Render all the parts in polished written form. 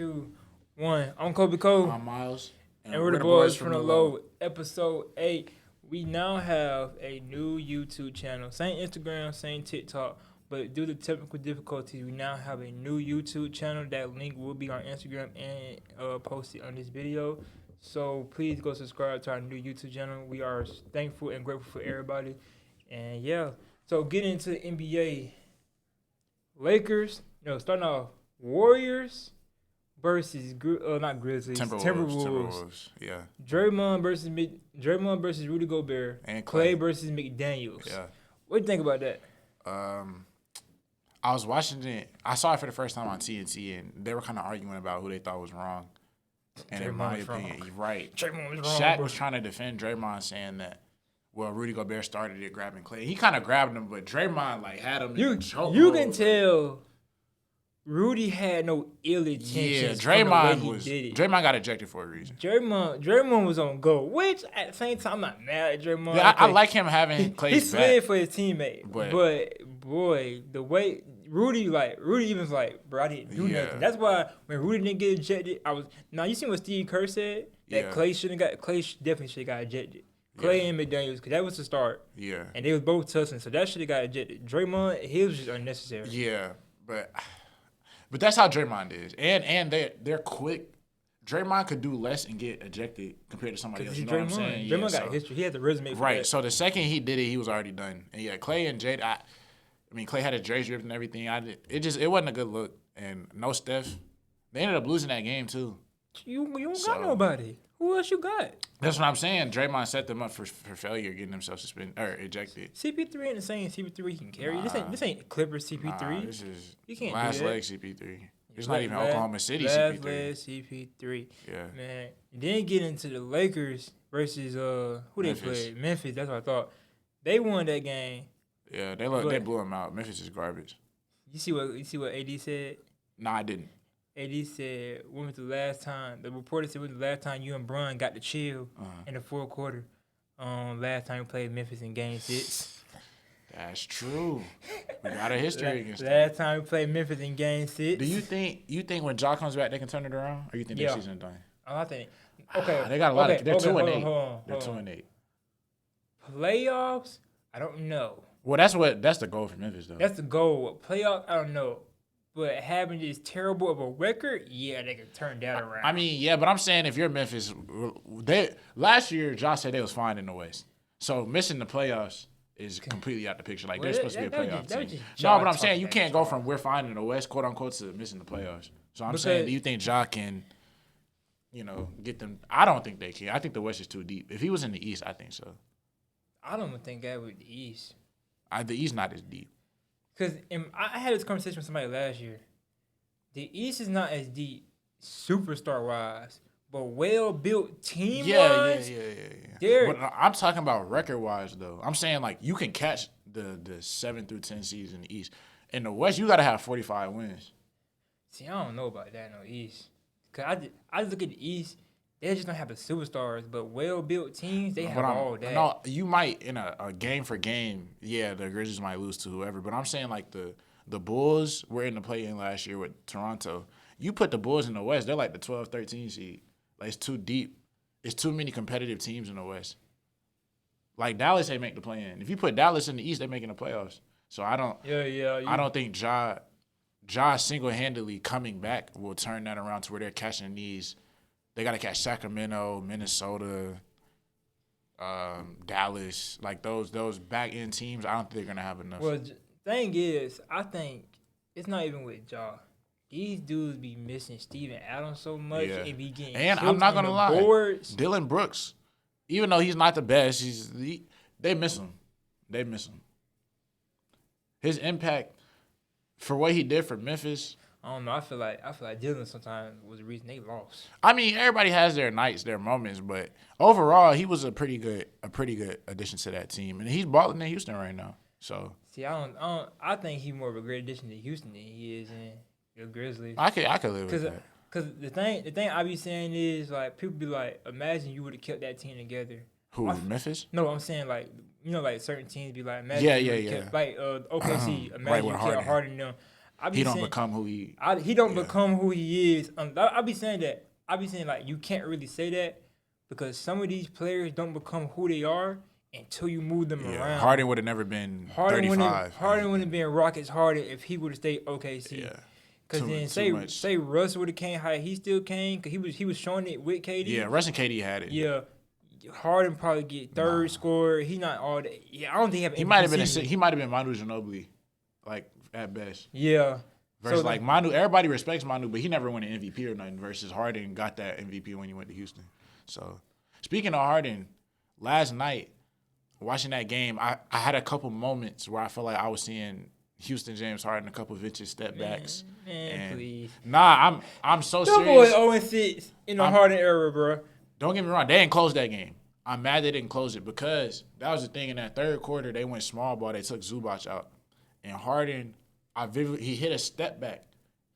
2, 1. I'm Kobe Cole. I'm Miles. And we're the boys from the low. Episode 8. We now have a new YouTube channel. Same Instagram, same TikTok. But due to technical difficulties, we now have a new YouTube channel. That link will be on Instagram and posted on this video. So please go subscribe to our new YouTube channel. We are thankful and grateful for everybody. And yeah, so getting into the NBA. Lakers, starting off Warriors versus not Grizzlies, Timberwolves. Yeah. Draymond versus Rudy Gobert, And Clay versus McDaniels. Yeah. What do you think about that? I was watching it. I saw it for the first time on TNT, and they were kind of arguing about who they thought was wrong. And in my opinion, you're right. Draymond was wrong. Shaq was trying to defend Draymond, saying that, well, Rudy Gobert started it grabbing Clay. He kind of grabbed him, but Draymond had him in the chokehold. You can tell Rudy had no ill intentions. Yeah, Draymond got ejected for a reason. Draymond was on go, which at the same time I'm not mad at Draymond. Yeah, I like him having Clay's he slid for his teammate, but boy, the way Rudy even was like, bro, I didn't do nothing. That's why when Rudy didn't get ejected, you seen what Steve Kerr said that Clay definitely should have got ejected. Clay and McDaniels, because that was the start. Yeah. And they was both tussling, so that should have got ejected. Draymond, he was just unnecessary. Yeah, but that's how Draymond is. And they're quick. Draymond could do less and get ejected compared to somebody else. You know what I'm saying? Draymond got history. He had the resume for that. So the second he did it, he was already done. And Clay and Jade, Clay had his Dre ripped and everything. It wasn't a good look. And no Steph. They ended up losing that game too. You don't got nobody. Who else you got? That's what I'm saying. Draymond set them up for failure, getting himself suspended or ejected. CP3 ain't the same. CP3 can carry. This ain't Clippers CP3. This is you can't last do that. leg CP3. It's not even Oklahoma City CP3. Last leg CP3. Yeah. Man, then get into the Lakers versus who they played? Memphis. That's what I thought. They won that game. Yeah, they blew them out. Memphis is garbage. You see what AD said? No, I didn't. AD said, when was the last time, the reporter said, when was the last time you and Bron got to chill in the fourth quarter? Last time we played Memphis in Game 6. That's true. We got a history against them. Last time we played Memphis in Game 6. Do you think when Ja comes back they can turn it around? Or you think their season done? I think. Okay. They got a lot of. They're 2-8. They're 2-8. Playoffs? I don't know. Well, that's the goal for Memphis though. That's the goal. Playoffs? I don't know. But having this terrible of a record, they can turn that around. But I'm saying if you're Memphis, last year Josh said they was fine in the West. So missing the playoffs is completely out the picture. Like they're supposed to be a playoff team. No, but I'm saying you can't go from we're fine in the West, quote unquote, to missing the playoffs. So I'm saying, do you think Ja can, get them? I don't think they can. I think the West is too deep. If he was in the East, I think so. I don't even think that with the East. The East not as deep. Because I had this conversation with somebody last year. The East is not as deep superstar-wise, but well-built team-wise. Yeah. But I'm talking about record-wise, though. I'm saying, you can catch the 7 through 10 seeds in the East. In the West, you got to have 45 wins. See, I don't know about that in the East. Because I just look at the East, they just don't have the superstars, but well-built teams, they have all that. No, you might, in a game for game, the Grizzlies might lose to whoever. But I'm saying, the Bulls were in the play-in last year with Toronto. You put the Bulls in the West, they're like the 12, 13 seed. It's too deep. It's too many competitive teams in the West. Dallas, they make the play-in. If you put Dallas in the East, they're making the playoffs. So I don't I don't think Ja single-handedly coming back will turn that around to where they're catching these. They got to catch Sacramento, Minnesota, Dallas, those back-end teams. I don't think they're going to have enough. Well, thing is, I think it's not even with Ja. These dudes be missing Steven Adams so much and be getting and I'm not going to lie, boards. Dylan Brooks, even though he's not the best, they miss him. They miss him. His impact for what he did for Memphis. I don't know. I feel like Dylan sometimes was the reason they lost. Everybody has their nights, their moments, but overall, he was a pretty good addition to that team, and he's balling in Houston right now. So see, I think he's more of a great addition to Houston than he is in the Grizzlies. I could live with that. Because the thing I be saying is people be like, imagine you would have kept that team together. Who, Memphis? No, I'm saying certain teams be like, imagine OKC, imagine you kept Harden them. he don't become who he. He don't become who he is. I be saying that. I be saying like you can't really say that because some of these players don't become who they are until you move them around. Harden would have never been 35. Harden wouldn't have been Rockets Harden if he would have stayed OKC. Yeah. Because then say Russ would have came how he still came because he was showing it with KD. Yeah, Russ and KD had it. Yeah. Harden probably get third scorer. He not all that. Yeah, I don't think he might have been Manu Ginobili, like at best. Yeah. Versus like Manu, everybody respects Manu, but he never won an MVP or nothing. Versus Harden got that MVP when he went to Houston. So speaking of Harden, last night watching that game, I had a couple moments where I felt like I was seeing Houston James Harden a couple vintage step backs. Man, please. Nah, I'm so serious. Them boys 0-6 in the Harden era, bro. Don't get me wrong, they didn't close that game. I'm mad they didn't close it because that was the thing in that third quarter. They went small ball. They took Zubac out, and Harden, he hit a step back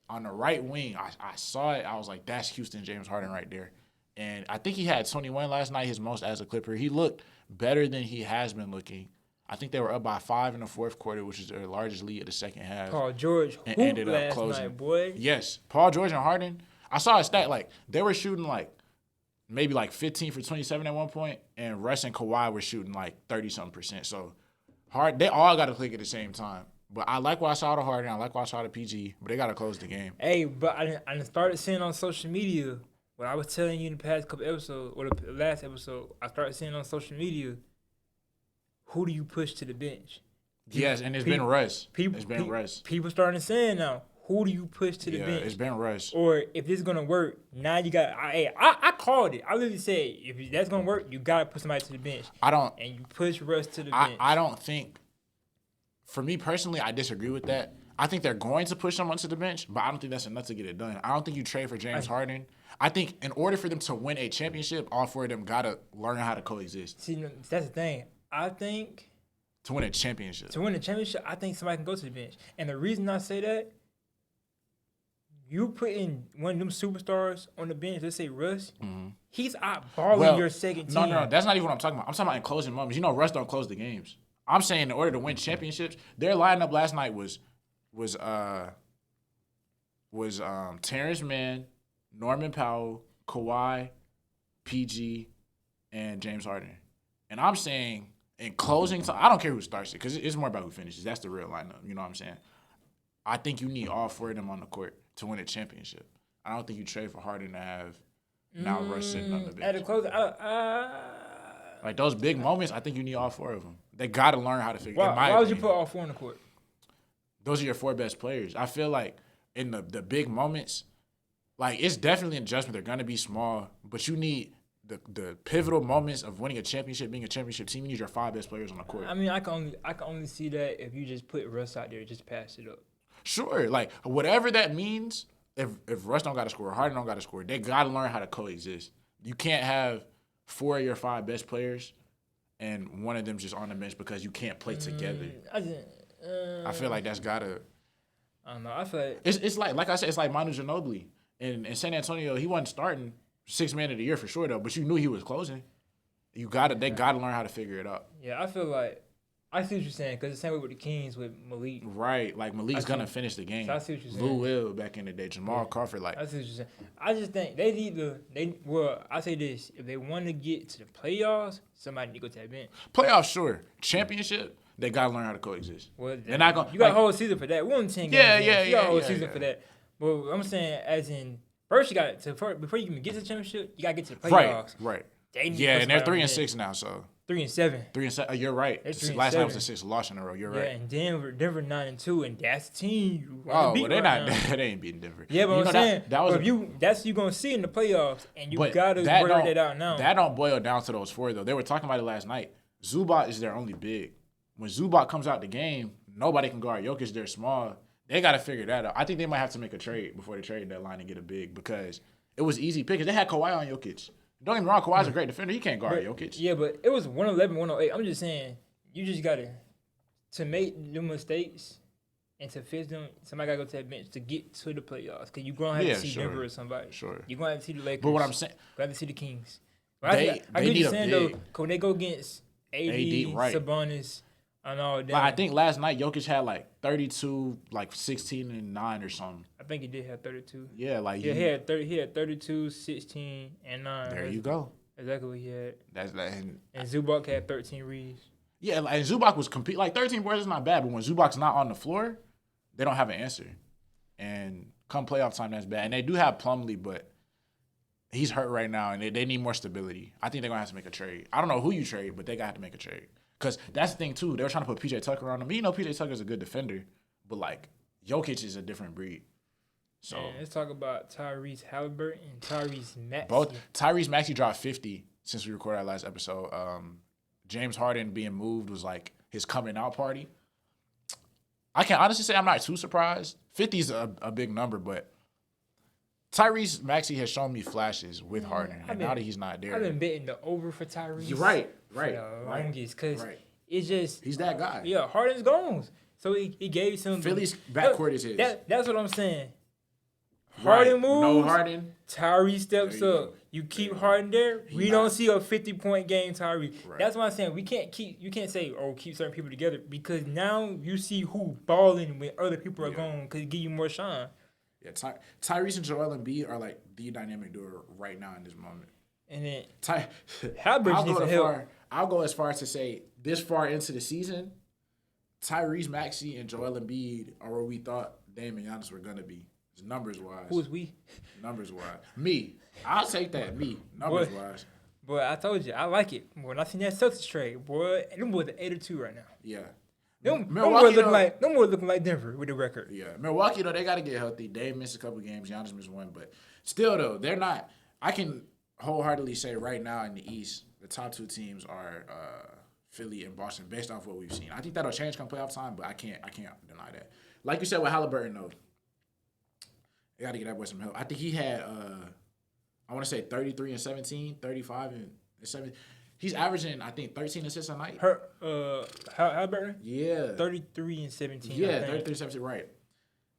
on the right wing. I saw it. I was like, that's Houston James Harden right there. And I think he had 21 last night, his most as a Clipper. He looked better than he has been looking. I think they were up by 5 in the fourth quarter, which is their largest lead of the second half. Paul George and ended up closing. Night, boy. Yes, Paul George and Harden. I saw a stat like they were shooting like maybe like 15 for 27 at one point, and Russ and Kawhi were shooting like 30-something%. So they all got to click at the same time. But I like what I saw to Harden. I like what I saw to PG, but they got to close the game. Hey, but I started seeing on social media what I was telling you in the past couple episodes, or the last episode, I started seeing on social media, who do you push to the bench? Yes, and it's been Russ. Russ. People starting to say now, who do you push to the bench? It's been Russ. Or if this is going to work, now you got – I called it. I literally said, if that's going to work, you got to put somebody to the bench. And you push Russ to the bench. I don't think – for me personally, I disagree with that. I think they're going to push someone to the bench, but I don't think that's enough to get it done. I don't think you trade for James Harden. I think in order for them to win a championship, all four of them got to learn how to coexist. See, that's the thing. I think to win a championship, I think somebody can go to the bench. And the reason I say that, you putting one of them superstars on the bench, let's say Russ, he's eyeballing your second team. No, that's not even what I'm talking about. I'm talking about in closing moments. You know, Russ don't close the games. I'm saying in order to win championships, their lineup last night was Terrence Mann, Norman Powell, Kawhi, PG, and James Harden. And I'm saying in closing time, I don't care who starts it because it's more about who finishes. That's the real lineup. You know what I'm saying? I think you need all four of them on the court to win a championship. I don't think you trade for Harden to have now Russ sitting on the bench. At the close, like those big moments, I think you need all four of them. They got to learn how to figure. Why would you put all four on the court? Those are your four best players. I feel like in the big moments, like it's definitely an adjustment. They're gonna be small, but you need the pivotal moments of winning a championship, being a championship team. You need your five best players on the court. I mean, I can only see that if you just put Russ out there, just pass it up. Sure, like whatever that means. If Russ don't got to score, Harden don't got to score, they got to learn how to coexist. You can't have four of your five best players and one of them just on the bench because you can't play together. I feel like that's gotta. I don't know. I feel like it's like I said, it's like Manu Ginobili in San Antonio. He wasn't starting 6th man of the year for sure though, but you knew he was closing. They gotta learn how to figure it out. Yeah, I feel like I see what you're saying because the same way with the Kings with Malik. Right, like Malik's gonna finish the game. So I see what you're saying. Lou Will back in the day, Jamal Crawford. Like I see what you're saying. I just think they need to. I say this: if they want to get to the playoffs, somebody need to go to that bench. Playoffs, sure. Championship. They gotta learn how to coexist. Well, they're not gonna. You got a whole season for that. We won 10 games. Yeah. You got a whole season for that. But I'm saying, as in, first you got to before you can get to the championship, you gotta get to the playoffs. Right. And they're 3-6 now, so 3-7. 3-7. You're right. Last night was the 6th loss in a row. You're right. Yeah, and Denver 9-2, and that's the team you want to beat. Well, they're not. They ain't beating Denver. Yeah, but I'm saying that's you gonna see in the playoffs, and you gotta work that out now. That don't boil down to those four though. They were talking about it last night. Zubac is their only big. When Zubac comes out the game, nobody can guard Jokic. They're small. They got to figure that out. I think they might have to make a trade before the trade deadline and get a big because it was easy pickings. They had Kawhi on Jokic. Don't get me wrong, Kawhi's a great defender. He can't guard Jokic. Yeah, but it was 111, 108. I'm just saying, you just got to make the mistakes and to fix them, somebody got to go to that bench to get to the playoffs because you're going to have to see Denver or somebody. Sure. You're going to have to see the Lakers. But what I'm saying. You're going to have to see the Kings. They need a big. Though, when they go against AD right. Sabonis, I know. Damn. Like, I think last night Jokic had like 32, like 16 and 9 or something. I think he did have 32. Yeah, like he had 30. He had 32, 16, and 9. There you go. Exactly what he had. That's that. And Zubac had 13 reads. Yeah, like Zubac was like 13 boards is not bad, but when Zubac's not on the floor, they don't have an answer. And come playoff time, that's bad. And they do have Plumlee, but he's hurt right now, and they need more stability. I think they're gonna have to make a trade. I don't know who you trade, but they got to make a trade. Because that's the thing, too. They were trying to put P.J. Tucker on him. You know P.J. Tucker's a good defender, but, like, Jokic is a different breed. So man, let's talk about Tyrese Halliburton and Tyrese Maxey. Both Tyrese Maxey dropped 50 since we recorded our last episode. James Harden being moved was, like, his coming out party. I can honestly say I'm not too surprised. 50 is a big number, but Tyrese Maxey has shown me flashes with Harden, and now that he's not there. I've been betting the over for Tyrese. You're right. Because it's just... He's that guy. Yeah, Harden's gone. So he gave some... Philly's backcourt is his. That's what I'm saying. Harden moves. No Harden. Tyrese steps up. You keep Harden there. We don't see a 50-point game, Tyrese. Right. That's why I'm saying you can't say, keep certain people together, because now you see who balling when other people are gone because it give you more shine. Yeah, Tyrese and Joel Embiid are like the dynamic duo right now in this moment. And then I'll go as far as to say this far into the season, Tyrese Maxey and Joel Embiid are where we thought Dame and Giannis were gonna be. Numbers wise. Who's we? Numbers wise. Me. I'll take that. Me. Numbers wise. Boy, I told you, I like it. When I seen that Celtics trade, boy, them boys are 8-2 right now. Yeah. Them boys looking like Denver with the record. Yeah. Milwaukee, though, they got to get healthy. Dave missed a couple games. Giannis missed one. But still, though, they're not. I can wholeheartedly say right now in the East, the top two teams are Philly and Boston based off what we've seen. I think that'll change come playoff time, but I can't deny that. Like you said with Halliburton, though, they got to get that boy some help. I think he had, I want to say 33 and 17, 35 and 17. He's averaging, I think, 13 assists a night. Halliburton? Yeah. 33 and 17. Yeah, 33 and 17, right.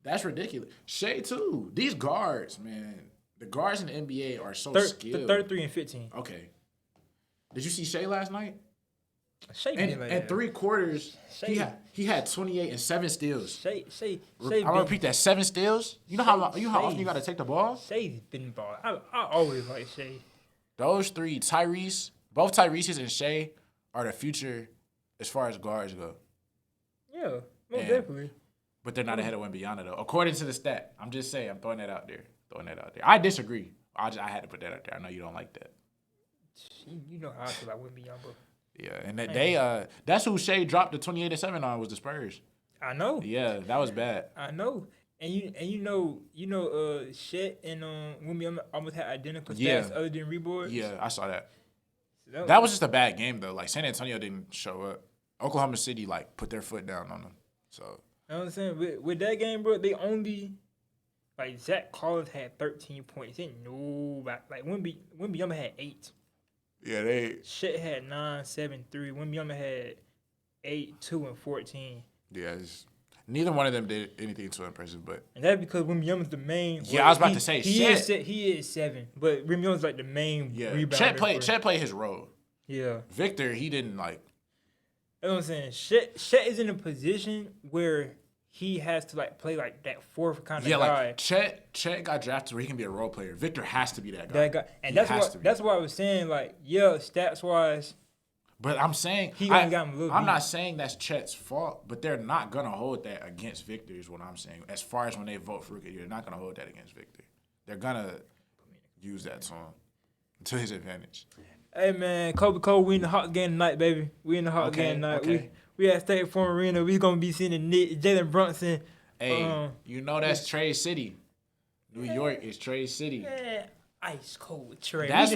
That's ridiculous. Shea, too. These guards, man. The guards in the NBA are so skilled. 33 and 15. Okay. Did you see Shea last night? Shea and 3 quarters, he had 28 and 7 steals. Shea I'm gonna repeat that: 7 steals. You know how often you got to take the ball. Shea's been ball. I always like Shea. Those 3, both Tyrese's and Shea are the future as far as guards go. Yeah, most definitely. But they're not ahead of Wembanyama though, according to the stat. I'm just saying. I'm throwing that out there. I disagree. I had to put that out there. I know you don't like that. You know how I feel about Wembanyama. Yeah, and that's who Shea dropped the 28 and 7 on was the Spurs. I know. Yeah, that was bad. I know. And you know, Shet and Wembanyama almost had identical stats other than reboards. Yeah, I saw that. So that was just a bad game though. Like San Antonio didn't show up. Oklahoma City like put their foot down on them. So you know what I'm saying? With that game, bro, they only Zach Collins had 13 points. Ain't nobody like Wembanyama had 8. Yeah, Shet had 9, 7, 3. Wembanyama had 8, 2, and 14. Yeah, neither one of them did anything too impressive, and that's because Wembanyama's the main. Yeah, I was about to say he is 7, but Wembanyama's like the main rebounder. Chet played his role. Yeah, Victor, he didn't like. You know what I'm saying? Chet is in a position where he has to play like that fourth kind of guy. Like Chet got drafted where he can be a role player. Victor has to be that guy. And that's why I was saying stats wise. But I'm saying I'm not saying that's Chet's fault, but they're not gonna hold that against Victor is what I'm saying. As far as when they vote for Rookie, they're not gonna hold that against Victor. They're gonna use that to his advantage. Hey man, Kobe Cole, we in the hot game tonight, baby. We in the hot game tonight. Okay. We at State Farm Arena. We gonna be seeing the Knicks, Jalen Brunson. Hey, you know that's Trade City. New York is Trade City. Man, ice cold Trade. I'm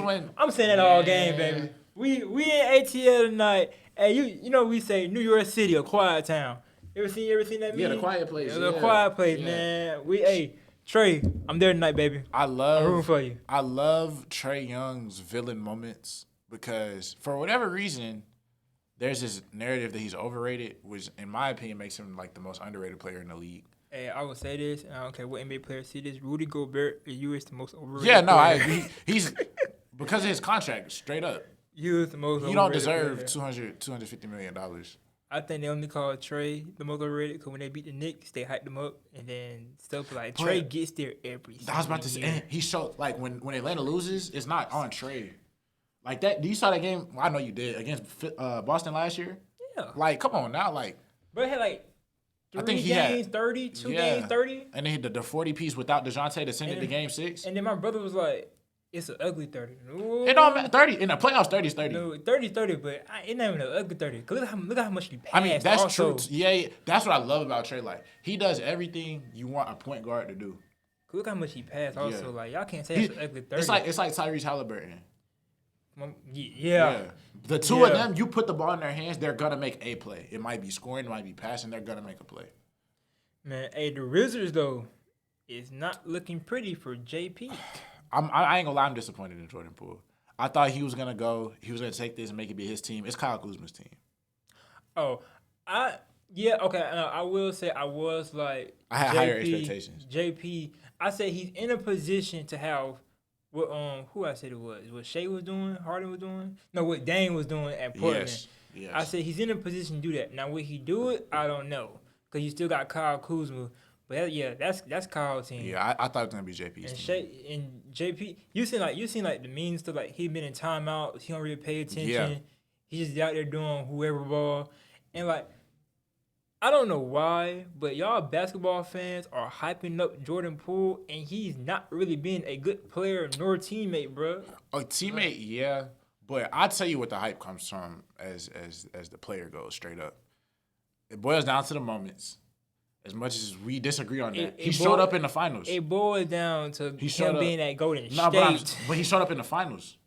saying that all game, baby. We in ATL tonight. Hey, you know we say New York City, a quiet town. Ever seen that? Yeah, the quiet place. The quiet place, man. Trey, I'm there tonight, baby. I'm rooting for you. I love Trae Young's villain moments because for whatever reason, there's this narrative that he's overrated, which in my opinion makes him like the most underrated player in the league. Hey, I will say this, and I don't care what NBA players see this. Rudy Gobert, you is the most overrated. Yeah, no, I agree. He's because of his contract, straight up. You is the most. You don't deserve $250 million. I think they only call Trey the most overrated because when they beat the Knicks, they hyped him up, and then stuff like Trey gets there every I was about to say, and he showed like when Atlanta loses, it's not on Trey. Like that, you saw that game? Well, I know you did against Boston last year. Yeah. Like, come on now, like. But he had like I think he games, had 30, two games, 30. And then the 40 piece without DeJounte to send it to game 6. And then my brother was like, it's an ugly 30. Ooh. It don't matter. 30 in the playoffs, 30 is 30. No, 30 is 30, but it's not even an ugly 30. Cause look at how much he passed. I mean, that's also. true. Yeah, that's what I love about Trey. Like, he does everything you want a point guard to do. Look how much he passed. Also, Yeah. like y'all can't say it's an ugly 30. It's like Tyrese Halliburton. Yeah. The two of them, you put the ball in their hands, they're gonna make a play. It might be scoring, it might be passing. They're gonna make a play. Man, hey, the Wizards though is not looking pretty for JP. I ain't gonna lie, I'm disappointed in Jordan Poole. I thought he was gonna go. He was gonna take this and make it be his team. It's Kyle Kuzma's team. Oh, okay. I will say I was like I had higher expectations. JP, I said he's in a position to have what who I said it was. What Shea was doing, Harden was doing. No, what Dame was doing at Portland. Yes. I said he's in a position to do that. Now, will he do it? I don't know, cause you still got Kyle Kuzma. But that's Kyle's team. Yeah, I thought it was gonna be JP's and team. And JP, you seen like the mean stuff. Like he been in timeout. He don't really pay attention. Yeah. He's just out there doing whoever ball. And like, I don't know why, but y'all basketball fans are hyping up Jordan Poole, and he's not really being a good player nor teammate, bro. A teammate, yeah, but I'll tell you what the hype comes from as the player goes straight up. It boils down to the moments. As much as we disagree on that, he showed up in the finals. It boils down to him being at Golden State. But he showed up in the finals.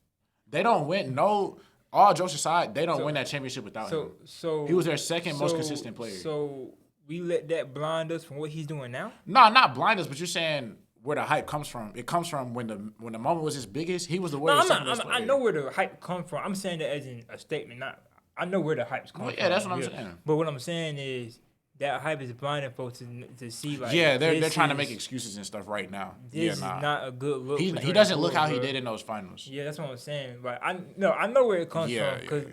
They don't win. No, all jokes aside, they don't win that championship without him. So he was their second most consistent player. So we let that blind us from what he's doing now? No, not blind us, but you're saying where the hype comes from. It comes from when the moment was his biggest. He was the Warriors' second best player. I know where the hype comes from. I'm saying that as in a statement. I know where the hype's coming from. Yeah, that's what I'm saying. But what I'm saying is that hype is blinding folks to see like. Yeah, they're trying to make excuses and stuff right now. This is not a good look. He doesn't look how he did in those finals. Yeah, that's what I'm saying. But I know where it comes from. Cause,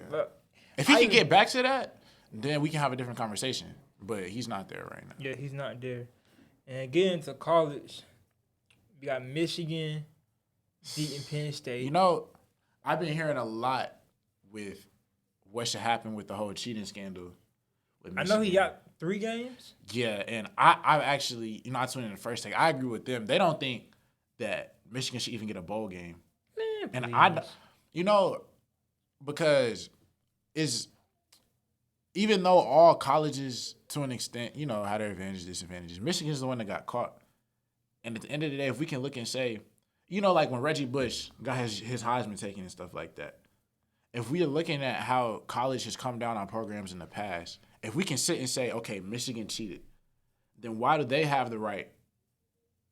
if he can get back to that, then we can have a different conversation. But he's not there right now. Yeah, he's not there. And getting to college, we got Michigan beating Penn State. You know, I've been hearing a lot with what should happen with the whole cheating scandal. With Michigan. I know he got 3 games. Yeah, and I actually, I tuned in the first take. I agree with them. They don't think that Michigan should even get a bowl game. Man, and because even though all colleges, to an extent, have their advantages, disadvantages, Michigan is the one that got caught. And at the end of the day, if we can look and say, like when Reggie Bush got his Heisman taken and stuff like that, if we are looking at how college has come down on programs in the past, if we can sit and say, okay, Michigan cheated, then why do they have the right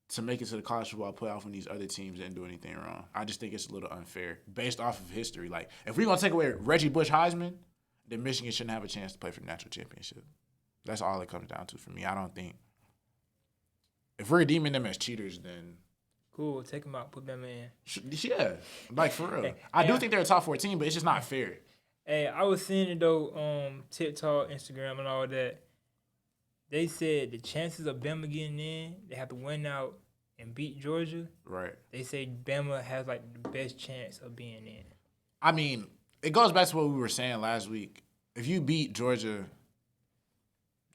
to make it to the college football playoff when these other teams didn't do anything wrong? I just think it's a little unfair based off of history. Like, if we're going to take away Reggie Bush Heisman, then Michigan shouldn't have a chance to play for the national championship. That's all it comes down to for me. I don't think. If we're deeming them as cheaters, then. Cool, take them out, put them in. Yeah, like for real. I do think they're a top 14, but it's just not fair. Hey, I was seeing it though, TikTok, Instagram, and all that. They said the chances of Bama getting in, they have to win out and beat Georgia. Right. They say Bama has like the best chance of being in. I mean, it goes back to what we were saying last week. If you beat Georgia,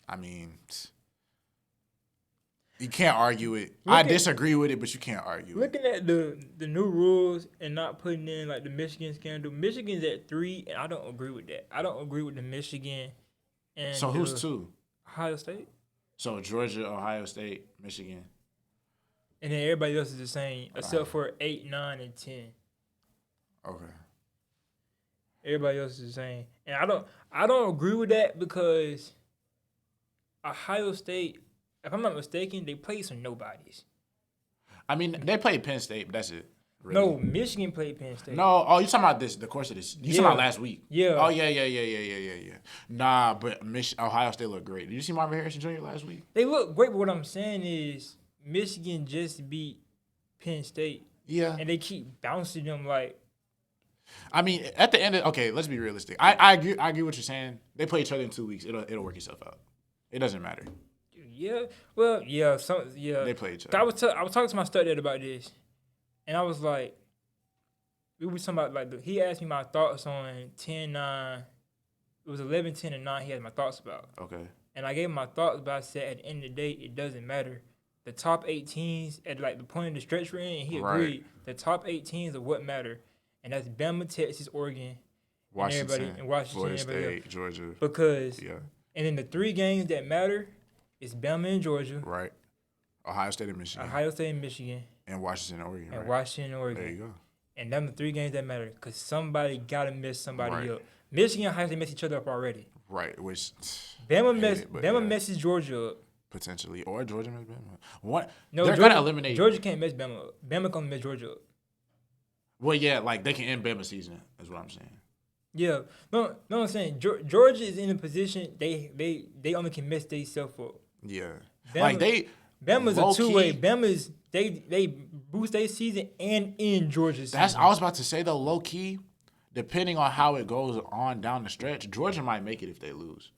I mean, you can't argue it. I disagree with it, but you can't argue it. Looking at the new rules and not putting in like the Michigan scandal, Michigan's at 3, and I don't agree with that. I don't agree with the Michigan. And so who's 2? Ohio State. So Georgia, Ohio State, Michigan. And then everybody else is the same, except for 8, 9, and 10. Okay. Everybody else is the same. And I don't agree with that because Ohio State, if I'm not mistaken, they played some nobodies. I mean, they played Penn State, but that's it. Really. No, Michigan played Penn State. No, you talking about the course of this. You talking about last week. Yeah. Oh, yeah. Nah, but Ohio State looked great. Did you see Marvin Harrison Jr. last week? They look great, but what I'm saying is Michigan just beat Penn State. Yeah. And they keep bouncing them like. I mean, at the end of let's be realistic. I agree what you're saying. They play each other in 2 weeks. It'll work itself out. It doesn't matter. Yeah. Well, yeah. They play each other. I was talking to my stepdad about this, and I was like, we were talking about he asked me my thoughts on 10-9. It was 11, 10, and 9. He had my thoughts about. Okay. And I gave him my thoughts, but I said at the end of the day, it doesn't matter. The top 8 teams at the point of the stretch we're in, and he agreed. Right. The top 8 teams are what matter, and that's Bama, Texas, Oregon, Washington, Florida State, Georgia. Because and then the 3 games that matter is Bama and Georgia. Right. Ohio State and Michigan. And Washington and Oregon. And Washington and Oregon. There you go. And them the 3 games that matter because somebody got to mess somebody up. Michigan and Ohio State mess each other up already. Right, which Bama messes Georgia up. Potentially. Or Georgia mess Bama up. They're going to eliminate. Georgia can't mess Bama up. Bama going to mess Georgia up. Well, yeah, they can end Bama season, is what I'm saying. Yeah. No, I'm saying Georgia is in a position they only can mess themselves up. Yeah. Bama's a two-way. Bama's they boost their season and end Georgia's season. I was about to say though, low key, depending on how it goes on down the stretch, Georgia might make it if they lose.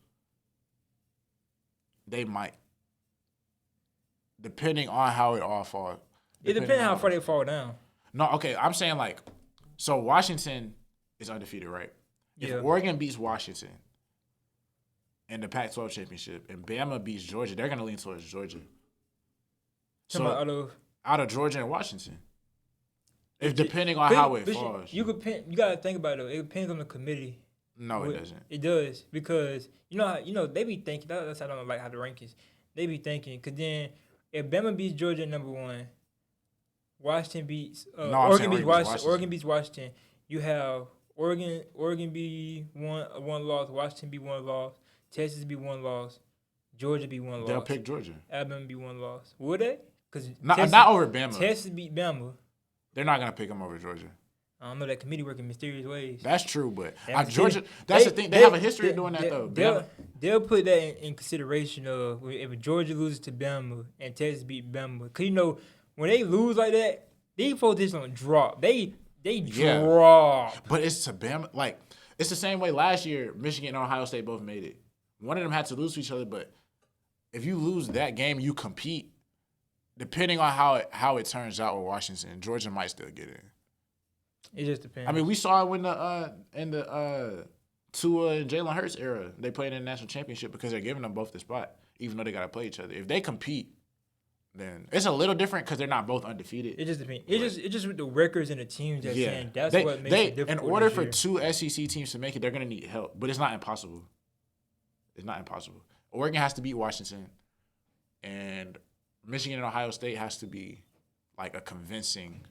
They might. Depending on how it all falls. It depends on how far they fall down. No, okay. I'm saying so Washington is undefeated, right? If Oregon beats Washington in the Pac-12 championship and Bama beats Georgia, they're going to lean towards Georgia. So out of Georgia and Washington. If depending on how it falls. You got to think about it, though. It depends on the committee. No, it doesn't. It does because they be thinking. That's how I don't like how the rankings. They be thinking because then if Bama beats Georgia number 1, Washington beats Oregon beats Washington. You have Oregon be one loss, Washington be 1 loss, Texas be 1 loss, Georgia be 1 loss. They'll pick Georgia. Alabama be 1 loss. Would they? Because not over Bama. Texas beat Bama. They're not gonna pick them over Georgia. I don't know, that committee work in mysterious ways. That's true, but Georgia. That's the thing. They have a history of doing that though. They'll put that in consideration of if Georgia loses to Bama and Texas beat Bama. Cause when they lose like that, these folks just don't drop. They drop. But it's to Bama. It's the same way last year. Michigan and Ohio State both made it. One of them had to lose to each other, but if you lose that game, you compete. Depending on how it turns out with Washington, Georgia might still get in. It just depends. I mean, we saw it when in the Tua and Jalen Hurts era, they played in the national championship because they're giving them both the spot, even though they got to play each other. If they compete, then it's a little different because they're not both undefeated. It just depends. It's just with the records and the teams that's saying that's what makes it difficult. In order for 2 SEC teams to make it, they're going to need help, but it's not impossible. It's not impossible. Oregon has to beat Washington, and Michigan and Ohio State has to be a convincing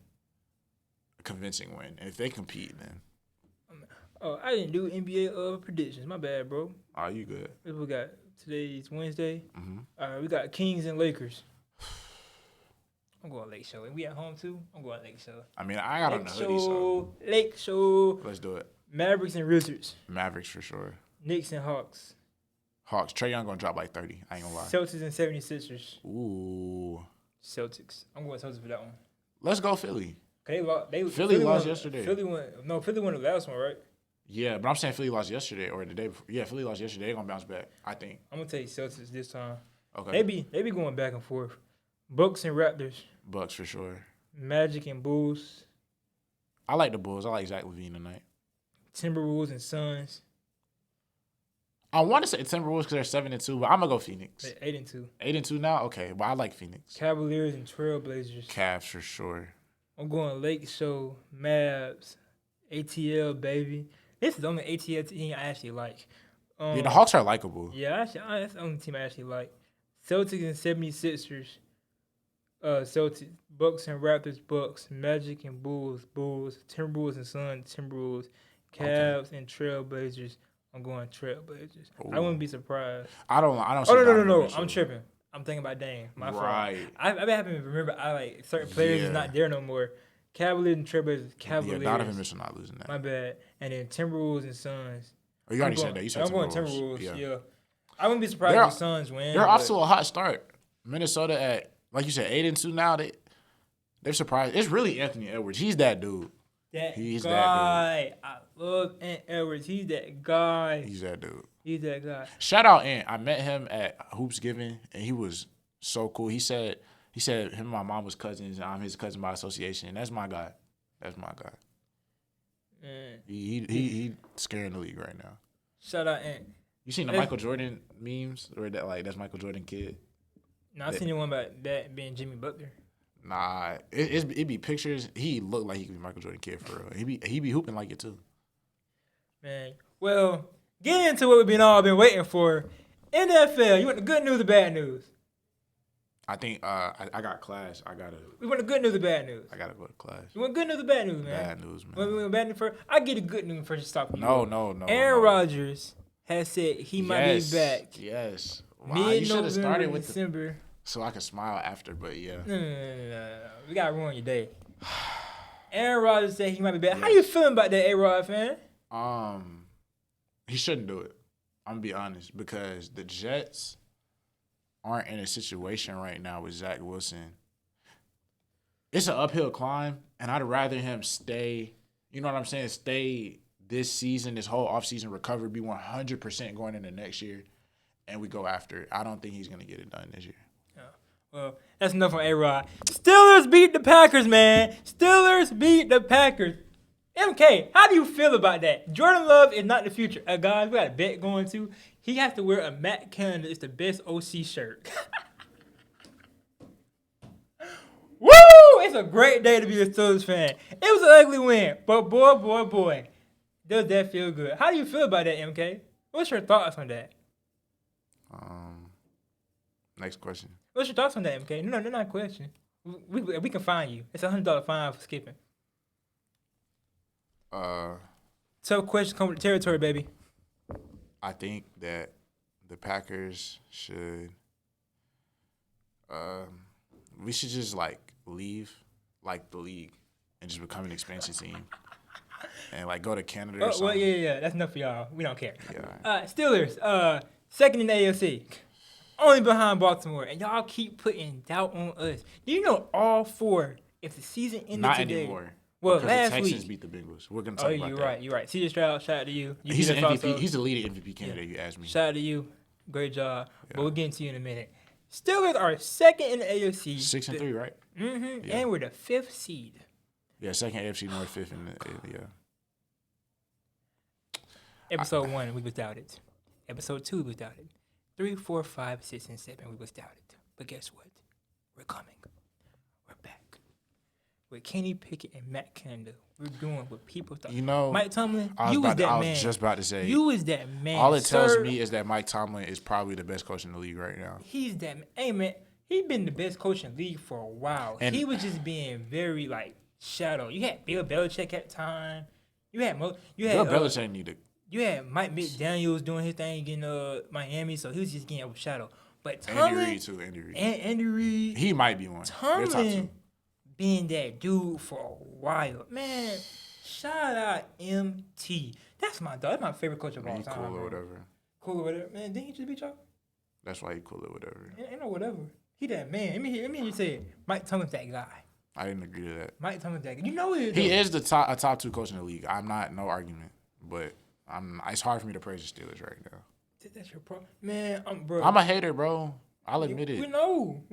win. And if they compete, then. Oh, I didn't do NBA predictions. My bad, bro. Oh, you good? What we got? Today's Wednesday. Mm-hmm. We got Kings and Lakers. I'm going Lake Show. And we at home too? I'm going Lake Show. I mean, I got on the hoodie, so. Lake Show. Let's do it. Mavericks and Wizards. Mavericks for sure. Knicks and Hawks. Hawks. Trae Young going to drop 30. I ain't going to lie. Celtics and 76ers. Ooh. Celtics. I'm going Celtics for that one. Let's go Philly. Philly lost yesterday. Philly won the last one, right? Yeah, but I'm saying Philly lost yesterday or the day before. Yeah, Philly lost yesterday. They're going to bounce back, I think. I'm going to take Celtics this time. Okay. They be going back and forth. Bucks and Raptors. Bucks for sure. Magic and Bulls. I like the Bulls. I like Zach LaVine tonight. Timberwolves and Suns. I want to say Timberwolves because they're 7-2, but I'm going to go Phoenix. They're 8-2. 8-2 now? Okay, well, I like Phoenix. Cavaliers and Trailblazers. Cavs for sure. I'm going Lake Show, Mavs, ATL, baby. This is the only ATL team I actually like. The Hawks are likable. Yeah, that's the only team I actually like. Celtics and 76ers. Celtics, Bucks and Raptors, Bucks, Magic and Bulls, Timberwolves and Suns, Timberwolves, Cavs and Trailblazers. I'm going Trailblazers. Ooh. I wouldn't be surprised. I don't. No. I'm tripping. I'm thinking about Dame. My fault. Right. I've been having to remember. I like certain players is not there no more. Cavaliers and Trailblazers. Cavaliers. Yeah, Donovan Mitchell not losing that. My bad. And then Timberwolves and Suns. Oh, you already said that. You said I'm going Timberwolves. Yeah. I wouldn't be surprised if the Suns win. They're off to a hot start. Minnesota at, like you said, 8-2 now. They're surprised. It's really Anthony Edwards. He's that dude. He's guy. I love Ant Edwards. He's that guy. He's that dude. He's that guy. Shout out Ant. I met him at Hoopsgiving, and he was so cool. He said him and my mom was cousins, and I'm his cousin by association. And that's my guy. That's my guy. Man. He scaring the league right now. Shout out Ant. You seen the Michael Jordan memes or that's Michael Jordan kid? No, I seen the one about that being Jimmy Butler. Nah, it be pictures. He looked like he could be Michael Jordan kid for real. He be hooping like it too. Man, well, getting into what we've all been waiting for. NFL, you want the good news or bad news? I think I got class. We want the good news or bad news? I gotta go to class. You want good news or bad news, man? Bad news, man. We want bad news first? I get the good news first to stop you. No. Aaron Rodgers has said he might be back. Yes. Wow, you should have started with December. so I could smile after, but yeah. No. We gotta ruin your day. Aaron Rodgers said he might be back. Yes. How you feeling about that, A-Rod fan? He shouldn't do it. I'm gonna be honest, because the Jets aren't in a situation right now with Zach Wilson. It's an uphill climb, and I'd rather him stay, you know what I'm saying, stay this season, this whole offseason, recover, be 100% going into next year, and we go after it. I don't think he's going to get it done this year. Well, that's enough on A-Rod. Steelers beat the Packers, man. Steelers beat the Packers. MK, how do you feel about that? Jordan Love is not the future. Guys, we got a bet going to. He has to wear a Matt Canada It's the Best OC shirt. Woo! It's a great day to be a Steelers fan. It was an ugly win, but boy, does that feel good. How do you feel about that, MK? What's your thoughts on that? Next question. What's your thoughts on that, MK? No, not a question. We can fine you. It's a $100 fine for skipping. Tough questions come with the territory, baby. I think that the Packers should we should just leave the league and just become an expansion team and go to Canada or something. Well, yeah. That's enough for y'all. We don't care. Yeah. Steelers, second in the AFC. Only behind Baltimore. And y'all keep putting doubt on us. Do you know all four, if the season ended Not today? Not anymore. Well, because last the Texans week. beat the Bengals. We're going to talk about that. You're right. CJ Stroud, shout out to you. He's an MVP. He's the leading MVP candidate, you asked me. Shout out to you. Great job. Yeah. But we'll get into you in a minute. Steelers are second in the AFC. 6-3, right? Mm-hmm. Yeah. And we're the 5th seed. Yeah, second AFC North, 5th in the Episode 1, we was doubted. Episode 2, we was doubted. 3, 4, 5, 6, and 7, we was doubted. But guess what? We're coming. We're back. With Kenny Pickett and Matt Canada, we're doing what people thought. You know, Mike Tomlin, I was just about to say. You was that man. All it tells me is that Mike Tomlin is probably the best coach in the league right now. He's that man. Hey, man, he's been the best coach in the league for a while. And he was just being very, shadow. You had Bill Belichick at the time. You had Bill Belichick needed. You had Mike McDaniels doing his thing in Miami, so he was just getting overshadowed. But Tomlin, Andy Reid too. Andy Reid. He might be one. Tomlin being that dude for a while. Man, shout out MT. That's my dog. That's my favorite coach of all time. Cool or whatever. Cool or whatever. Man, didn't he just beat y'all? That's why he cool or whatever. Ain't no whatever. He that man. Let me hear you say it. Mike Tomlin's that guy. I didn't agree to that. Mike Tomlin's that guy. You know it. He is a top 2 coach in the league. I'm not, no argument. But it's hard for me to praise the Steelers right now. That's your problem. Man, bro. I'm a hater, bro. I'll admit it. We know.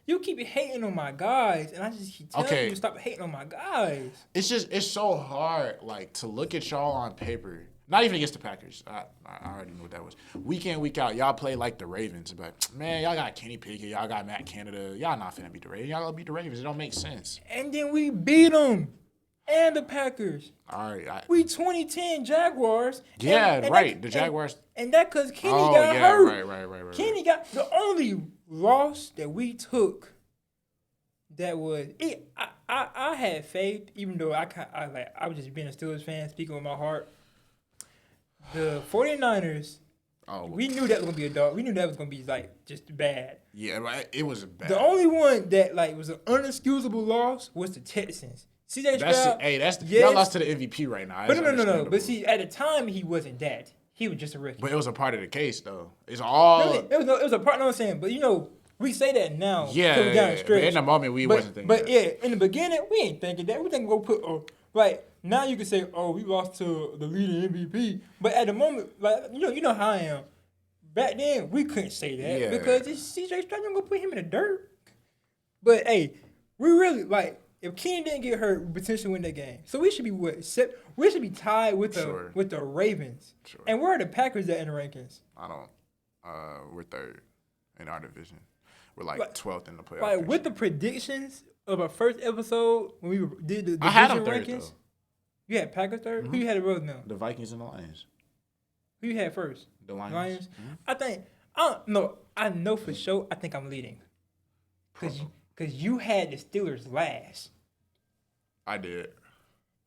You keep hating on my guys, and I just keep telling you to stop hating on my guys. It's so hard, to look at y'all on paper. Not even against the Packers. I already knew what that was. Week in, week out, y'all play like the Ravens. But, man, y'all got Kenny Pickett. Y'all got Matt Canada. Y'all not finna beat the Ravens. Y'all gonna beat the Ravens. It don't make sense. And then we beat them. And the Packers. All right. We 2010 Jaguars. Yeah, right. The Jaguars. And that because Kenny got hurt. Right. Kenny got the only loss that we took. That was it. I had faith, even though I was just being a Steelers fan, speaking with my heart. The 49ers. We knew that was gonna be a dog. We knew that was gonna be just bad. Yeah, right. It was bad. The only one that was an unexcusable loss was the Texans. CJ Stroud. Y'all lost to the MVP right now. But no. But see, at the time he wasn't that. He was just a rookie. But it was a part of the case though. It's all. Really, it was a part. No, I'm saying, but we say that now. Yeah. Down the stretch. But in the moment we wasn't thinking. But in the beginning we ain't thinking that. We think we're gonna put Like now you can say, "Oh, we lost to the leading MVP," but at the moment, like you know how I am. Back then, we couldn't say that because it's CJ Stroud. You're gonna put him in the dirt. But hey, we really like if Kenny didn't get hurt, we potentially win that game. So we should be what? We should be tied with the Ravens. Sure. And where are the Packers at in the rankings? I don't. We're third in our division. We're like 12th in the playoffs. Like with the predictions of our first episode when we did the division rankings. Though. You had Packers third. Mm-hmm. Who you had the Rose now? The Vikings and the Lions. Who you had first? The Lions. Mm-hmm. I know for sure. I think I'm leading. Because you had the Steelers last. I did.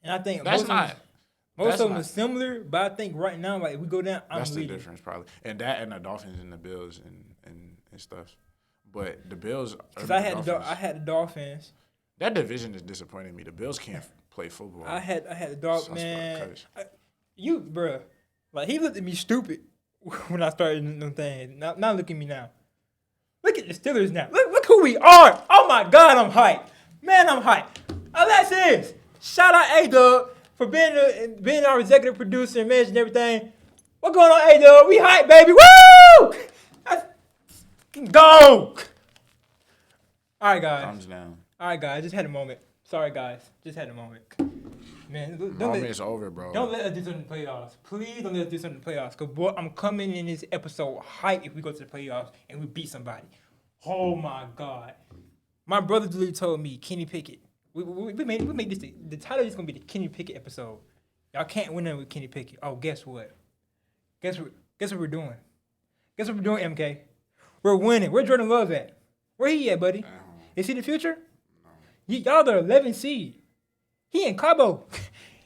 And I think most of them are similar, but I think right now, like if we go down, I'm leading. That's the difference probably. And that and the Dolphins and the Bills and stuff. But the Bills. Because I had the Dolphins. That division is disappointing me. The Bills can't play football. I had the Dolphins. Man, bruh. Like he looked at me stupid when I started them things. Now look at me now. Look at the Steelers now. Look who we are. Oh my God, I'm hyped. Man, I'm hyped. Alexis, shout out A-Dub for being our executive producer and managing everything. What's going on, A-Dub? We hyped, baby. Woo! Go! All right, guys. Thumbs down. All right, guys. Just had a moment. Sorry, guys. Just had a moment. Man, moment's over, bro. Don't let us do something in the playoffs. Please don't let us do something in the playoffs. Because, boy, I'm coming in this episode hype if we go to the playoffs and we beat somebody. Oh, my God. My brother literally told me, Kenny Pickett. We made this. The title is going to be the Kenny Pickett episode. Y'all can't win with Kenny Pickett. Oh, guess what? Guess what we're doing? Guess what we're doing, MK? We're winning. Where Jordan Love at? Where he at, buddy? Is he the future? No. Y'all the 11th seed. He in Cabo.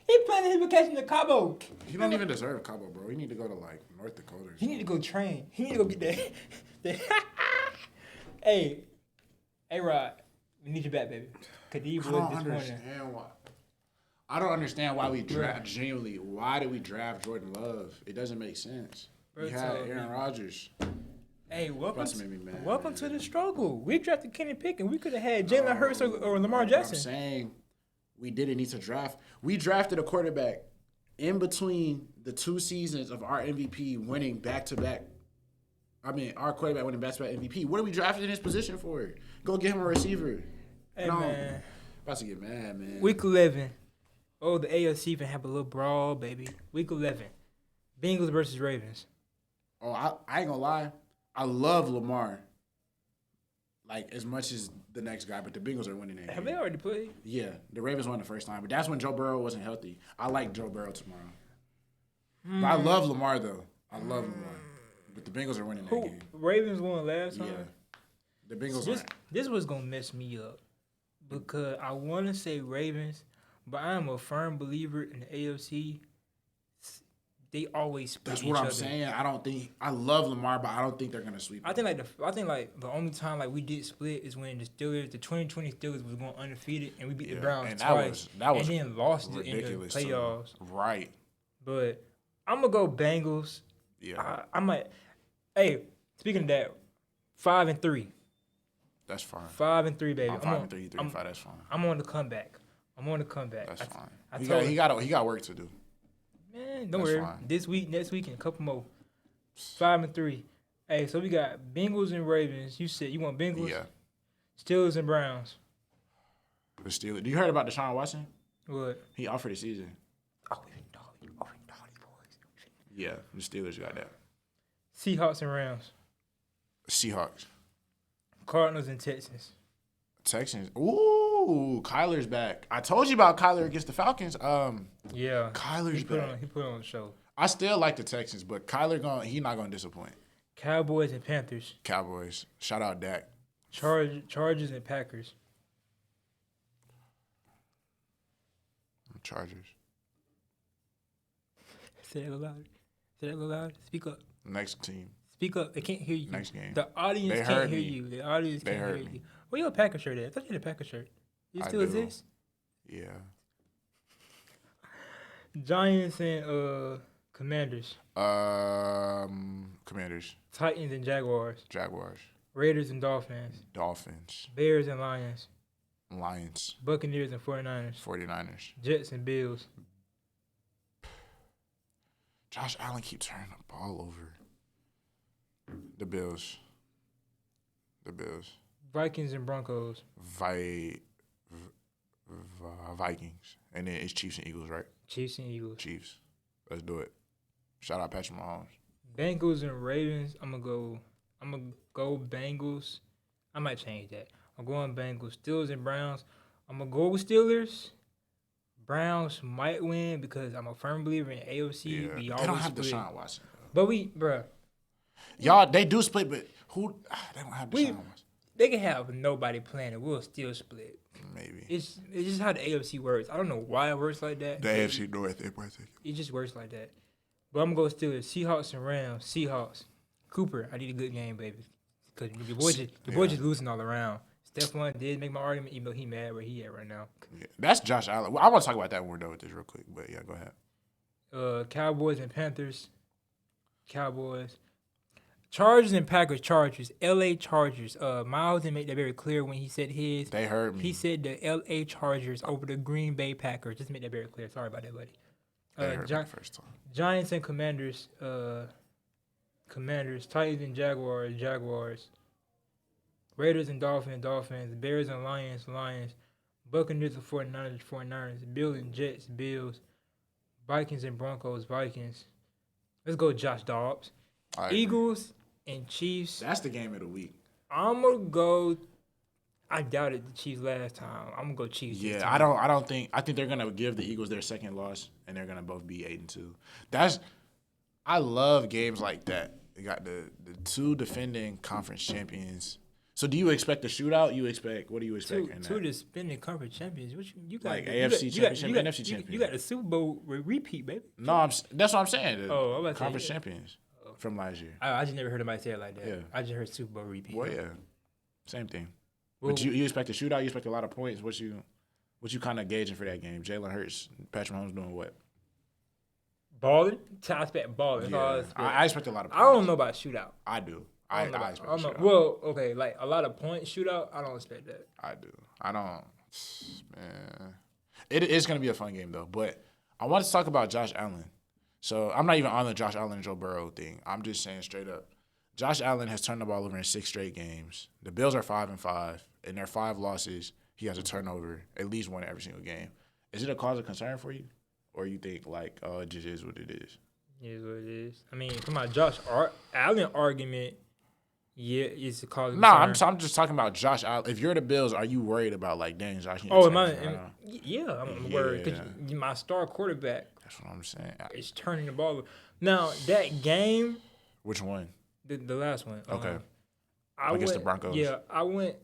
He playing his vacation in Cabo. He don't even deserve Cabo, bro. He need to go to like North Dakota. He need to go train. He need to go get that. Hey, Rod, we need you back, baby. I don't understand why we draft genuinely. Why did we draft Jordan Love? It doesn't make sense. We had Aaron Rodgers. Hey, welcome to the struggle. We drafted Kenny Pickett. We could have had Jalen Hurts or Lamar Jackson. I'm saying we didn't need to draft. We drafted a quarterback in between the 2 seasons of our MVP winning back-to-back. I mean, our quarterback winning back-to-back MVP. What are we drafting in his position for? Go get him a receiver. Hey, man. About to get mad, man. Week 11. Oh, the AFC even have a little brawl, baby. Week 11. Bengals versus Ravens. Oh, I ain't gonna lie. I love Lamar, like, as much as the next guy, but the Bengals are winning that game. Have they already played? Yeah, the Ravens won the first time, but that's when Joe Burrow wasn't healthy. I like Joe Burrow tomorrow. But I love Lamar, though. I love Lamar. But the Bengals are winning that game. Ravens won last time? Yeah. The Bengals This was going to mess me up because I want to say Ravens, but I am a firm believer in the AFC. They always split That's what I'm saying. I love Lamar, but I don't think they're gonna sweep. I think the only time like we did split is when the 2020 Steelers was going undefeated and we beat the Browns twice, and then lost it in the playoffs. Right. But I'm gonna go Bengals. Yeah. I might. Hey, speaking of that, 5-3. That's fine. 5-3, baby. I'm 5-3, 3-5. That's fine. I'm on the comeback. That's fine. He got work to do. Man, don't worry. Fine. This week, next week, and a couple more. 5-3. Hey, so we got Bengals and Ravens. You said you want Bengals? Yeah. Steelers and Browns. The Steelers. You heard about Deshaun Watson? What? He offered a season. Oh, we boys. Yeah, the Steelers got that. Seahawks and Rams. Seahawks. Cardinals and Texans. Texans. Ooh, Kyler's back. I told you about Kyler against the Falcons. Yeah. Kyler's back. He put on the show. I still like the Texans, but Kyler he's not gonna disappoint. Cowboys and Panthers. Cowboys. Shout out Dak. Chargers and Packers. Chargers. Say that a little louder. Speak up. Next team. Speak up. They can't hear you. Next game. The audience can't hear you. The audience can't hear you. Where your Packer shirt at? I thought you had a Packer shirt. You still exist? Yeah. Giants and Commanders. Commanders. Titans and Jaguars. Jaguars. Raiders and Dolphins. Dolphins. Bears and Lions. Lions. Buccaneers and 49ers. 49ers. Jets and Bills. Josh Allen keeps turning the ball over. The Bills. Vikings and Broncos. Vikings. And then it's Chiefs and Eagles, right? Chiefs and Eagles. Chiefs. Let's do it. Shout out Patrick Mahomes. Bengals and Ravens. I'm gonna go Bengals. I might change that. I'm going Bengals. Steelers and Browns. I'm gonna go with Steelers. Browns might win because I'm a firm believer in AFC. Yeah. We They always don't have split. Deshaun Watson. But Y'all, they do split, but who? They don't have Deshaun Watson. They can have nobody playing it. We'll still split. Maybe. It's just how the AFC works. I don't know why it works like that. The AFC North, It just works like that. But I'm going to go Steelers. Seahawks and Rams. Seahawks. Cooper, I need a good game, baby. Because your boy just losing all around. Stephon did make my argument, even though he mad where he at right now. Yeah, that's Josh Allen. I want to talk about that when we're done with this real quick. But, yeah, go ahead. Cowboys and Panthers. Cowboys. Chargers and Packers. Chargers. L.A. Chargers. Miles didn't make that very clear when he said his. They heard me. He said the L.A. Chargers over the Green Bay Packers. Just make that very clear. Sorry about that, buddy. They heard me first time. Giants and Commanders. Commanders. Titans and Jaguars. Jaguars. Raiders and Dolphins. Bears and Lions. Buccaneers and 49ers. Bills and Jets. Bills. Vikings and Broncos. Vikings. Let's go Josh Dobbs. Eagles and Chiefs. That's the game of the week. I'm going to go. I doubted the Chiefs last time. I'm going to go Chiefs. Yeah, I think they're going to give the Eagles their second loss, and they're going to both be 8-2. I love games like that. You got the two defending conference champions. So do you expect a shootout? What do you expect? Two defending conference champions. You got like AFC championship, NFC champion. You got the Super Bowl repeat, baby. No, that's what I'm saying. The conference champions from last year. I just never heard anybody say it like that. Yeah. I just heard Super Bowl repeat. Well, yeah, same thing. Well, but you expect a shootout? You expect a lot of points? What you kind of gauging for that game? Jalen Hurts, Patrick Mahomes doing what? Balling. I expect balling. Yeah. I expect a lot of points. I don't know about shootout. I do. I expect a shootout. Well, okay, like a lot of points shootout. I don't expect that. I do. I don't. Man, it is going to be a fun game though. But I want to talk about Josh Allen. So I'm not even on the Josh Allen and Joe Burrow thing. I'm just saying straight up. Josh Allen has turned the ball over in 6 straight games. The Bills are 5-5. In their 5 losses, he has a turnover, at least one every single game. Is it a cause of concern for you? Or you think, like, oh, it just is what it is? It is what it is. I mean, come on, Josh Allen argument, yeah, it's a cause of concern. No, I'm just talking about Josh Allen. If you're the Bills, are you worried about, like, dang, Josh? Oh, I'm worried. Because my star quarterback. That's what I'm saying. Is turning the ball over. Now, that game. Which one? The last one. Okay. Against the Broncos. Yeah, I went.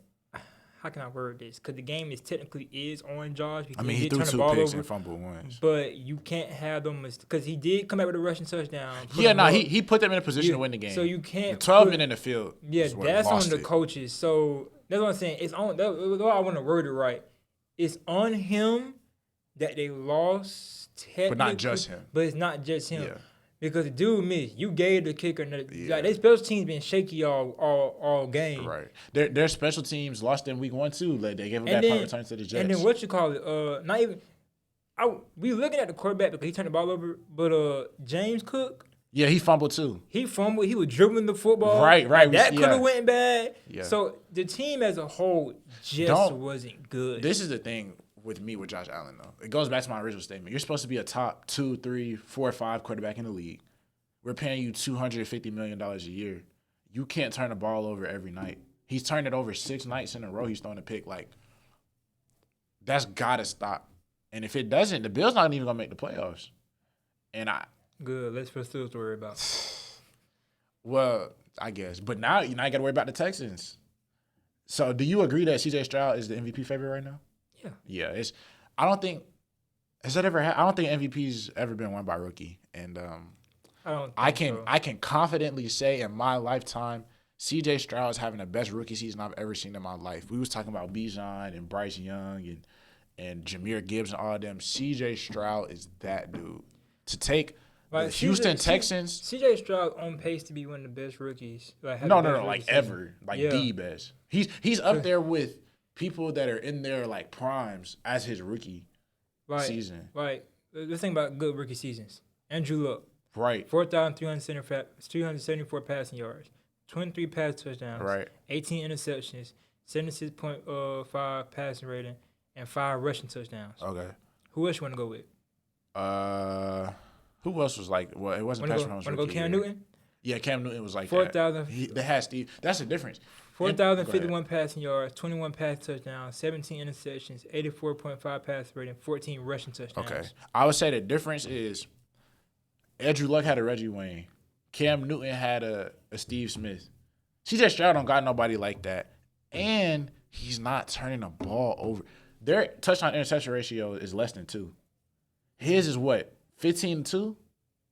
How can I word this? Because the game is on Josh. I mean, he threw 2 picks and fumbled once. But you can't have them because he did come back with a rushing touchdown. Yeah, he put them in a position to win the game. So you can't. The 12 men in the field. Yeah, that's on the coaches. So that's what I'm saying. It's on. That's what I want to word it right. It's on him that they lost. But not just him. But it's not just him. Yeah. Because the dude missed. You gave the kicker. Like, their special teams been shaky all game. Right. Their special teams lost in week 1 too. Like they gave him that punt return to the Jets. And then what you call it? Not even. We looking at the quarterback because he turned the ball over. But James Cook. Yeah, he fumbled too. He fumbled. He was dribbling the football. Right. That could have went bad. Yeah. So the team as a whole just wasn't good. This is the thing with me with Josh Allen though. It goes back to my original statement. You're supposed to be a top 2, 3, 4, 5 quarterback in the league. We're paying you $250 million a year. You can't turn the ball over every night. He's turned it over 6 nights in a row. He's throwing a pick. Like, that's got to stop. And if it doesn't, the Bills not even going to make the playoffs. Good. Let's still worry about. Well, I guess. But now you got to worry about the Texans. So do you agree that C.J. Stroud is the MVP favorite right now? Yeah. Yeah. I don't think MVP's ever been won by a rookie. And I can confidently say in my lifetime, C.J. Stroud is having the best rookie season I've ever seen in my life. We was talking about Bijan and Bryce Young and Jahmyr Gibbs and all of them. C.J. Stroud is that dude. To take the Houston Texans. C.J. Stroud on pace to be one of the best rookies. No, like ever. Like the best. He's up there with people that are in their like primes as his rookie season. Right. Let's think about good rookie seasons. Andrew Luck. Right. 4,374 passing yards, 23 pass touchdowns, Right. 18 interceptions, 76.5 passing rating, and 5 rushing touchdowns. Okay. Who else you want to go with? Who else was like? Well, it wasn't Patrick Mahomes. Want to go Cam Newton? Yeah, Cam Newton was like 4,000. They had Steve. That's the difference. 4,051 passing yards, 21 pass touchdowns, 17 interceptions, 84.5 pass rating, 14 rushing touchdowns. Okay. I would say the difference is Andrew Luck had a Reggie Wayne. Cam Newton had a Steve Smith. CJ Stroud don't got nobody like that. And he's not turning the ball over. Their touchdown interception ratio is less than 2. His is what? 15-2?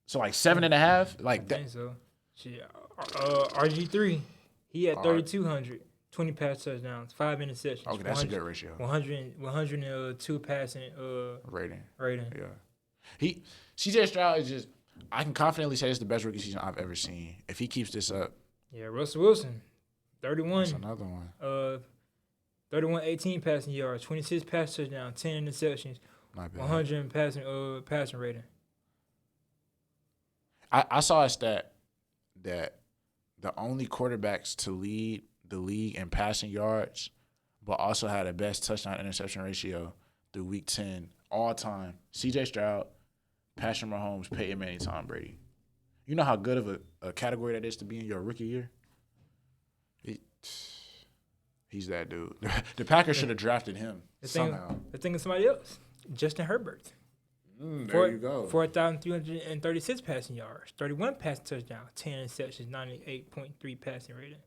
So like 7.5? Like I that. think so. Shit. RG3, he had 3,200, 20 pass touchdowns, 5 interceptions. Okay, that's a good ratio. 102 passing Rating. Yeah. CJ Stroud is just, I can confidently say it's the best rookie season I've ever seen. If he keeps this up. Yeah, Russell Wilson, 31. That's another one. 18 passing yards, 26 pass touchdowns, 10 interceptions, 100 passing rating. I saw a stat that the only quarterbacks to lead the league in passing yards, but also had the best touchdown interception ratio through Week 10 all time. C.J. Stroud, Patrick Mahomes, Peyton Manning, Tom Brady. You know how good of a category that is to be in your rookie year? He's that dude. The Packers should have drafted him somehow. The thing is somebody else. Justin Herbert. There you go. 4,336 passing yards, 31 passing touchdowns, 10 interceptions, 98.3 passing rating.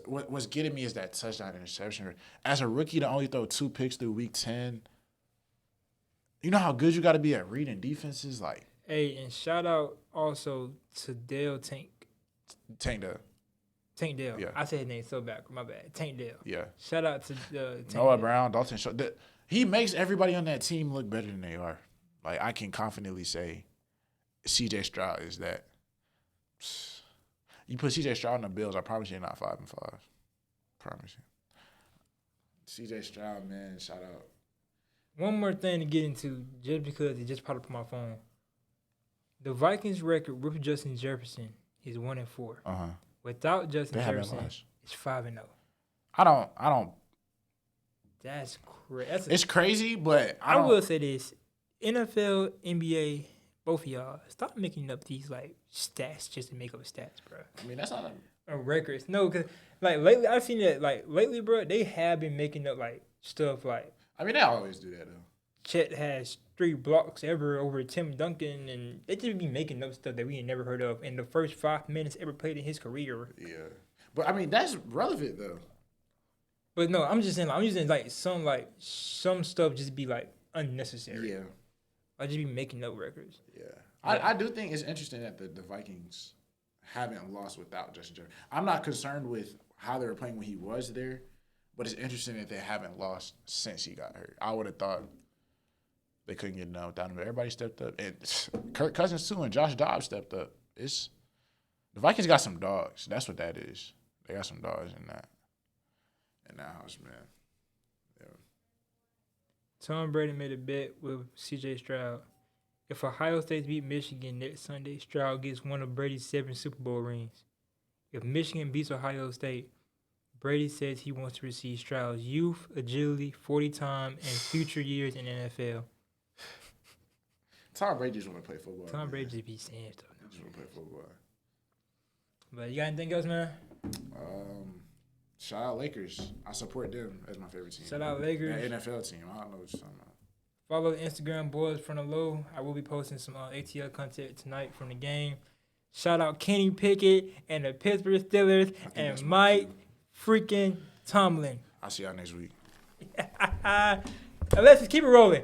What's getting me is that touchdown interception rate. As a rookie to only throw 2 picks through Week 10, you know how good you got to be at reading defenses? Like, hey, and shout out also to Dale Tank. Tank Dale. Tank Dale. Yeah. I said his name so bad. My bad. Tank Dale. Yeah. Shout out to Tank Noah Dale. Brown, Dalton Schultz. He makes everybody on that team look better than they are. Like, I can confidently say C.J. Stroud is that. You put C.J. Stroud in the Bills, I promise you're not 5-5. Promise you. C.J. Stroud, man, shout out. One more thing to get into, just because it just popped up on my phone. The Vikings record with Justin Jefferson is 1-4. Uh-huh. Without Justin Jefferson, it's 5-0. I don't. That's crazy. It's crazy, but I will say this: NFL, NBA, both of y'all, stop making up these like stats just to make up stats, bro. I mean, that's not records. No, because like lately I've seen that bro, they have been making up like stuff like. I mean, they always do that though. Chet has 3 blocks ever over Tim Duncan, and they just be making up stuff that we ain't never heard of in the first 5 minutes ever played in his career. Yeah, but I mean that's relevant though. But no, I'm just saying some stuff just be like unnecessary. Yeah, I just be making up records. Yeah, I do think it's interesting that the Vikings haven't lost without Justin Jefferson. I'm not concerned with how they were playing when he was there, but it's interesting that they haven't lost since he got hurt. I would have thought they couldn't get it done without him. Everybody stepped up, and Kirk Cousins too, and Josh Dobbs stepped up. The Vikings got some dogs. That's what that is. They got some dogs in that house, man. Yeah. Tom Brady made a bet with C.J. Stroud. If Ohio State beat Michigan next Sunday, Stroud gets one of Brady's 7 Super Bowl rings. If Michigan beats Ohio State, Brady says he wants to receive Stroud's youth, agility, 40-time, and future years in the NFL. Tom Brady just want to play football. Tom Brady just be saying stuff. He just want to play football. But you got anything else, man? Shout out Lakers. I support them as my favorite team. Shout out Lakers. That NFL team. I don't know what you're talking about. Follow the Instagram boys from the low. I will be posting some ATL content tonight from the game. Shout out Kenny Pickett and the Pittsburgh Steelers and Mike freaking Tomlin. I'll see y'all next week. Let's just keep it rolling.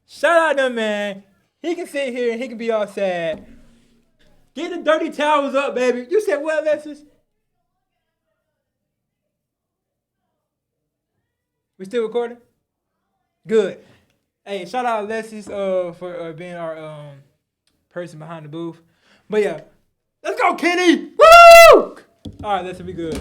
Shout out them, man. He can sit here and he can be all sad. Get the dirty towels up, baby. You said what, Alexis? We still recording? Good. Hey, shout out Alexis for being our person behind the booth. But yeah, let's go, Kenny. Woo! All right, let's be good.